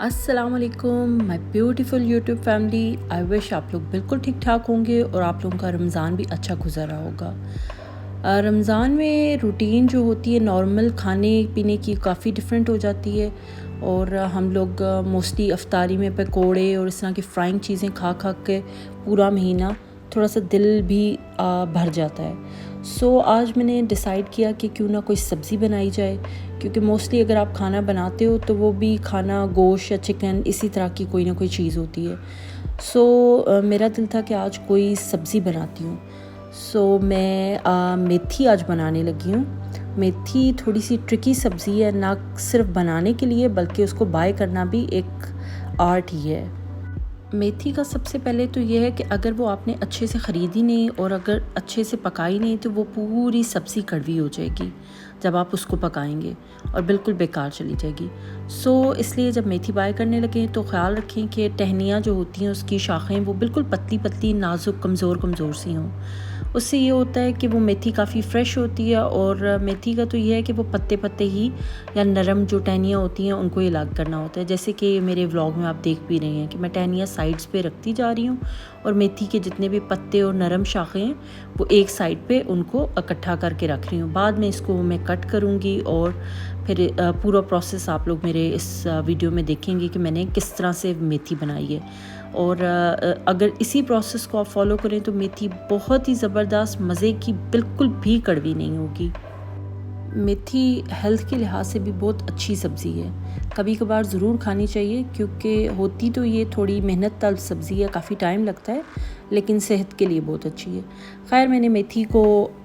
अस्सलामुअलैकुम my beautiful YouTube family. I wish आप लोग बिल्कुल ठीक ठाक होंगे और आप लोगों का रमज़ान भी अच्छा गुजर रहा होगा। रमज़ान में रूटीन जो होती है नॉर्मल खाने पीने की काफ़ी डिफरेंट हो जाती है और हम लोग मोस्टली अफ्तारी में पकोड़े और इस तरह की फ्राइंग चीज़ें खा खा के पूरा महीना थोड़ा सा दिल भी भर जाता है। सो आज मैंने डिसाइड किया कि क्यों ना कोई सब्ज़ी बनाई जाए, क्योंकि मोस्टली अगर आप खाना बनाते हो तो वो भी खाना गोश्त या चिकन इसी तरह की कोई ना कोई चीज़ होती है। सो मेरा दिल था कि आज कोई सब्ज़ी बनाती हूँ। सो मैं मेथी आज बनाने लगी हूँ। मेथी थोड़ी सी ट्रिकी सब्ज़ी है, ना सिर्फ बनाने के लिए बल्कि उसको बाय करना भी एक आर्ट ही है। मेथी का सबसे पहले तो ये है कि अगर वो आपने अच्छे से ख़रीदी नहीं और अगर अच्छे से पकाई नहीं तो वो पूरी सब्ज़ी कड़वी हो जाएगी जब आप उसको पकाएंगे और बिल्कुल बेकार चली जाएगी। सो इसलिए जब मेथी बाय करने लगें तो ख़्याल रखें कि टहनियाँ जो होती हैं उसकी शाखें वो बिल्कुल पतली पतली नाजुक कमज़ोर सी हों। उससे ये होता है कि वो मेथी काफ़ी फ़्रेश होती है और मेथी का तो ये है कि वो पत्ते पत्ते ही या नरम जो टहनियाँ होती हैं उनको ही अलग करना होता है। जैसे कि मेरे व्लॉग में आप देख भी रहे हैं कि मैं टहनियाँ साइड्स पे रखती जा रही हूँ और मेथी के जितने भी पत्ते और नरम शाखें हैं वो एक साइड पे उनको इकट्ठा करके रख रही हूँ। बाद में इसको मैं कट करूँगी और फिर पूरा प्रोसेस आप लोग मेरे इस वीडियो में देखेंगे कि मैंने किस तरह से मेथी बनाई है। और अगर इसी प्रोसेस को आप फॉलो करें तो मेथी बहुत ही ज़बरदस्त मज़े की, बिल्कुल भी कड़वी नहीं होगी। मेथी हेल्थ के लिहाज से भी बहुत अच्छी सब्ज़ी है, कभी कभार ज़रूर खानी चाहिए क्योंकि होती तो ये थोड़ी मेहनत तलब सब्ज़ी है, काफ़ी टाइम लगता है, लेकिन सेहत के लिए बहुत अच्छी है। खैर मैंने मेथी को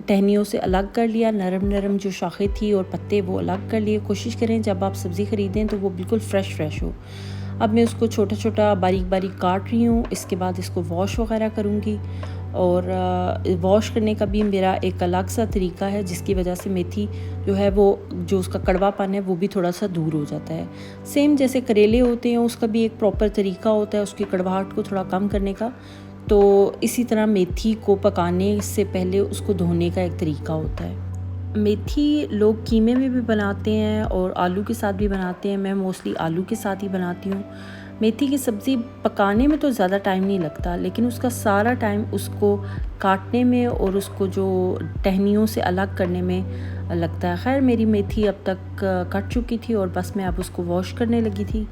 टहनियों से अलग कर लिया, नरम नरम जो शाखें थी और पत्ते वो अलग कर लिए। कोशिश करें जब आप सब्ज़ी ख़रीदें तो वो बिल्कुल फ़्रेश हो। अब मैं उसको छोटा छोटा बारीक बारीक काट रही हूँ। इसके बाद इसको वॉश वग़ैरह करूँगी और वॉश करने का भी मेरा एक अलग सा तरीका है जिसकी वजह से मेथी जो है वो जो उसका कड़वापन है वो भी थोड़ा सा दूर हो जाता है। सेम जैसे करेले होते हैं उसका भी एक प्रॉपर तरीका होता है उसकी कड़वाहट को थोड़ा कम करने का, तो इसी तरह मेथी को पकाने से पहले उसको धोने का एक तरीका होता है। मेथी लोग कीमे में भी बनाते हैं और आलू के साथ भी बनाते हैं। मैं मोस्टली आलू के साथ ही बनाती हूँ। मेथी की सब्ज़ी पकाने में तो ज़्यादा टाइम नहीं लगता, लेकिन उसका सारा टाइम उसको काटने में और उसको जो टहनियों से अलग करने में लगता है। खैर मेरी मेथी अब तक कट चुकी थी और बस मैं अब उसको वॉश करने लगी थी।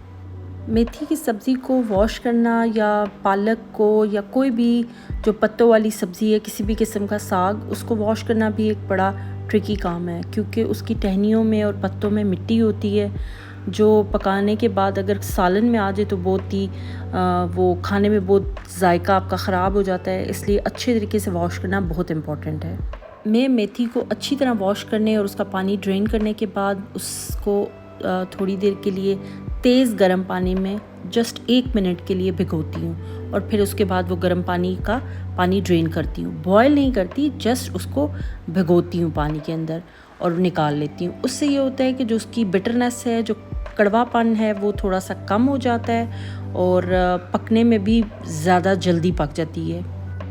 मेथी की सब्ज़ी को वॉश करना या पालक को या कोई भी जो पत्तों वाली सब्ज़ी है, किसी भी किस्म का साग, उसको वॉश करना भी एक बड़ा ट्रिकी काम है क्योंकि उसकी टहनियों में और पत्तों में मिट्टी होती है जो पकाने के बाद अगर सालन में आ जाए तो बहुत ही वो खाने में बहुत जायका आपका ख़राब हो जाता है। इसलिए अच्छे तरीके से वॉश करना बहुत इम्पॉर्टेंट है। मैं मेथी को अच्छी तरह वॉश करने और उसका पानी ड्रेन करने के बाद उसको थोड़ी देर के लिए तेज़ गर्म पानी में जस्ट 1 मिनट के लिए भिगोती हूँ और फिर उसके बाद वो गर्म पानी ड्रेन करती हूँ। बॉयल नहीं करती, जस्ट उसको भिगोती हूँ पानी के अंदर और निकाल लेती हूँ। उससे ये होता है कि जो उसकी बिटरनेस है, जो कड़वापन है, वो थोड़ा सा कम हो जाता है और पकने में भी ज़्यादा जल्दी पक जाती है।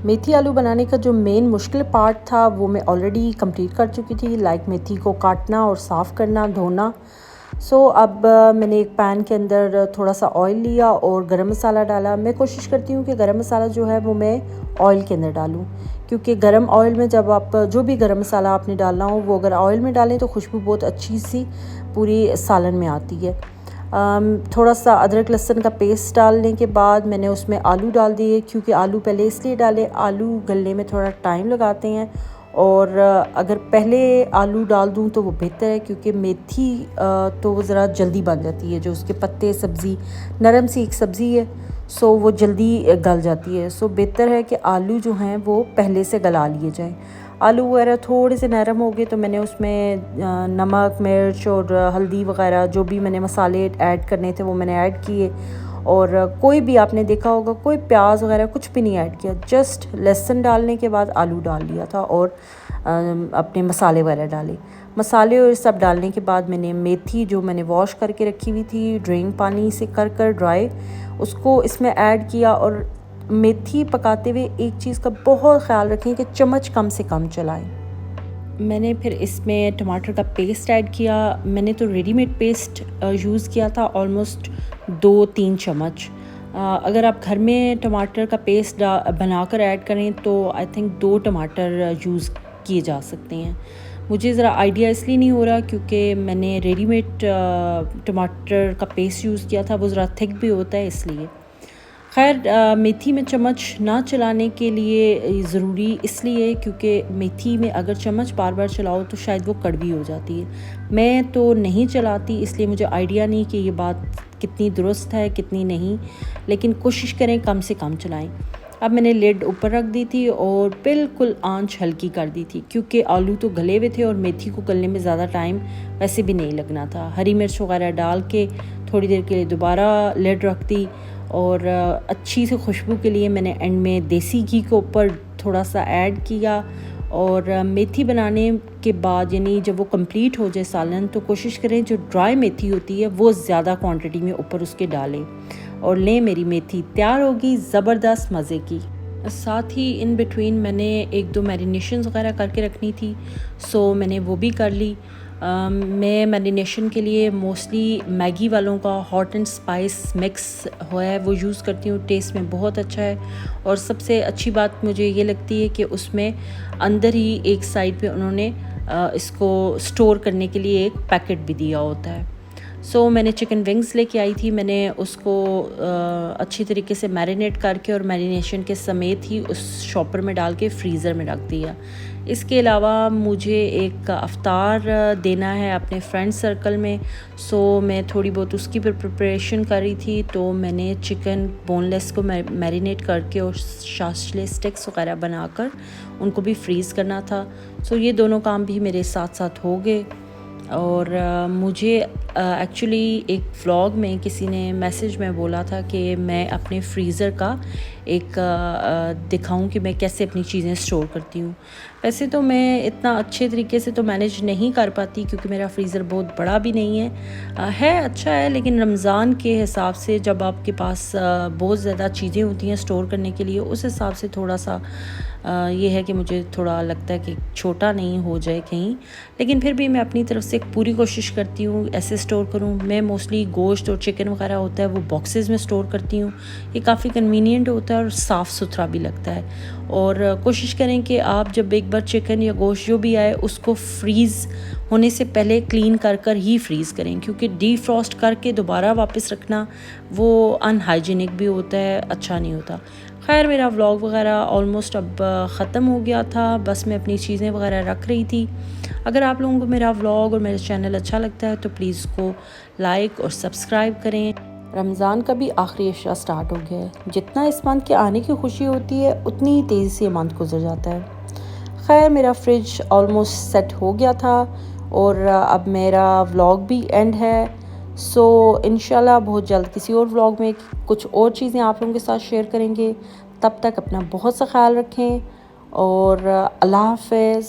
मेथी आलू बनाने का जो मेन मुश्किल पार्ट था वो मैं ऑलरेडी कंप्लीट कर चुकी थी, लाइक मेथी को काटना और साफ़ करना, धोना। अब मैंने एक पैन के अंदर थोड़ा सा ऑयल लिया और गरम मसाला डाला। मैं कोशिश करती हूँ कि गरम मसाला जो है वो मैं ऑयल के अंदर डालूँ, क्योंकि गरम ऑयल में जब आप जो भी गरम मसाला आपने डालना हो वो अगर ऑयल में डालें तो खुशबू बहुत अच्छी सी पूरी सालन में आती है। थोड़ा सा अदरक लहसुन का पेस्ट डालने के बाद मैंने उसमें आलू डाल दिए, क्योंकि आलू पहले इसलिए डाले, आलू गलने में थोड़ा टाइम लगाते हैं और अगर पहले आलू डाल दूं तो वो बेहतर है क्योंकि मेथी तो वो ज़रा जल्दी बन जाती है। जो उसके पत्ते, सब्ज़ी नरम सी एक सब्ज़ी है, सो वो जल्दी गल जाती है। सो बेहतर है कि आलू जो हैं वो पहले से गला लिए जाएं। आलू वगैरह थोड़े से नरम हो गए तो मैंने उसमें नमक, मिर्च और हल्दी वगैरह जो भी मैंने मसाले ऐड करने थे वो मैंने ऐड किए। और कोई भी आपने देखा होगा कोई प्याज वगैरह कुछ भी नहीं ऐड किया, जस्ट लहसुन डालने के बाद आलू डाल लिया था और अपने मसाले वगैरह डाले। मसाले और सब डालने के बाद मैंने मेथी जो मैंने वॉश करके रखी हुई थी ड्रेन पानी से कर ड्राई, उसको इसमें ऐड किया। और मेथी पकाते हुए एक चीज़ का बहुत ख्याल रखें कि चम्मच कम से कम चलाएं। मैंने फिर इसमें टमाटर का पेस्ट ऐड किया। मैंने तो रेडीमेड पेस्ट यूज़ किया था, ऑलमोस्ट 2-3 चम्मच। अगर आप घर में टमाटर का पेस्ट बनाकर ऐड करें तो आई थिंक 2 टमाटर यूज़ किए जा सकते हैं। मुझे ज़रा आइडिया इसलिए नहीं हो रहा क्योंकि मैंने रेडीमेड टमाटर का पेस्ट यूज़ किया था, वो ज़रा थिक भी होता है इसलिए। खैर मेथी में चम्मच ना चलाने के लिए ज़रूरी इसलिए क्योंकि मेथी में अगर चम्मच बार बार चलाओ तो शायद वो कड़वी हो जाती है। मैं तो नहीं चलाती, इसलिए मुझे आइडिया नहीं कि ये बात कितनी दुरुस्त है कितनी नहीं, लेकिन कोशिश करें कम से कम चलाएं। अब मैंने लिड ऊपर रख दी थी और बिल्कुल आंच हल्की कर दी थी क्योंकि आलू तो गले हुए थे और मेथी को गलने में ज़्यादा टाइम वैसे भी नहीं लगना था। हरी मिर्च वगैरह डाल के थोड़ी देर के लिए दोबारा लिड रख दी और अच्छी सी खुशबू के लिए मैंने एंड में देसी घी के ऊपर थोड़ा सा ऐड किया। और मेथी बनाने के बाद यानी जब वो कंप्लीट हो जाए सालन, तो कोशिश करें जो ड्राई मेथी होती है वो ज़्यादा क्वांटिटी में ऊपर उसके डालें और लें मेरी मेथी तैयार होगी ज़बरदस्त मज़े की। साथ ही इन बिटवीन मैंने 1-2 मैरिनेशन वगैरह करके रखनी थी, सो मैंने वो भी कर ली। मैं मैरिनेशन के लिए मोस्टली मैगी वालों का हॉट एंड स्पाइस मिक्स है वो यूज़ करती हूँ, टेस्ट में बहुत अच्छा है। और सबसे अच्छी बात मुझे ये लगती है कि उसमें अंदर ही एक साइड पे उन्होंने इसको स्टोर करने के लिए एक पैकेट भी दिया होता है। सो मैंने चिकन विंग्स लेके आई थी, मैंने उसको अच्छी तरीके से मैरिनेट करके और मैरिनेशन के समेत ही उस शॉपर में डाल के फ्रीज़र में रख दिया। इसके अलावा मुझे एक अफ्तार देना है अपने फ्रेंड सर्कल में, सो मैं थोड़ी बहुत उसकी प्रिपरेशन कर रही थी। तो मैंने चिकन बोनलेस को मैरिनेट करके और शाशले स्टिक्स वगैरह बनाकर उनको भी फ्रीज़ करना था। सो ये दोनों काम भी मेरे साथ साथ हो गए। और मुझे एक्चुअली एक व्लॉग में किसी ने मैसेज में बोला था कि मैं अपने फ्रीज़र का एक दिखाऊं कि मैं कैसे अपनी चीज़ें स्टोर करती हूँ। वैसे तो मैं इतना अच्छे तरीके से तो मैनेज नहीं कर पाती क्योंकि मेरा फ्रीज़र बहुत बड़ा भी नहीं है अच्छा है, लेकिन रमज़ान के हिसाब से जब आपके पास बहुत ज़्यादा चीज़ें होती हैं स्टोर करने के लिए, उस हिसाब से थोड़ा सा ये है कि मुझे थोड़ा लगता है कि छोटा नहीं हो जाए कहीं, लेकिन फिर भी मैं अपनी तरफ से पूरी कोशिश करती हूँ ऐसे स्टोर करूँ। मैं मोस्टली गोश्त और चिकन वगैरह होता है वो बॉक्सेस में स्टोर करती हूँ, ये काफ़ी कन्वीनियंट होता है और साफ़ सुथरा भी लगता है। और कोशिश करें कि आप जब एक बार चिकन या गोश्त जो भी आए उसको फ्रीज़ होने से पहले क्लीन कर ही फ्रीज़ करें, क्योंकि डीफ्रॉस्ट करके दोबारा वापस रखना वो अनहाइजीनिक भी होता है, अच्छा नहीं होता। खैर मेरा व्लॉग वगैरह ऑलमोस्ट अब ख़त्म हो गया था, बस मैं अपनी चीज़ें वगैरह रख रही थी। अगर आप लोगों को मेरा व्लॉग और मेरा चैनल अच्छा लगता है तो प्लीज़ उसको लाइक और सब्सक्राइब करें। रमज़ान का भी आखिरी अशरा स्टार्ट हो गया है, जितना इस मंथ के आने की खुशी होती है उतनी ही तेज़ी से मंथ गुजर जाता है। खैर मेरा फ्रिज ऑलमोस्ट सेट हो गया था और अब मेरा व्लॉग भी एंड है। सो इंशाल्लाह बहुत जल्द किसी और व्लॉग में कुछ और चीज़ें आप लोगों के साथ शेयर करेंगे। तब तक अपना बहुत सा ख्याल रखें और अल्लाह हाफ़िज़।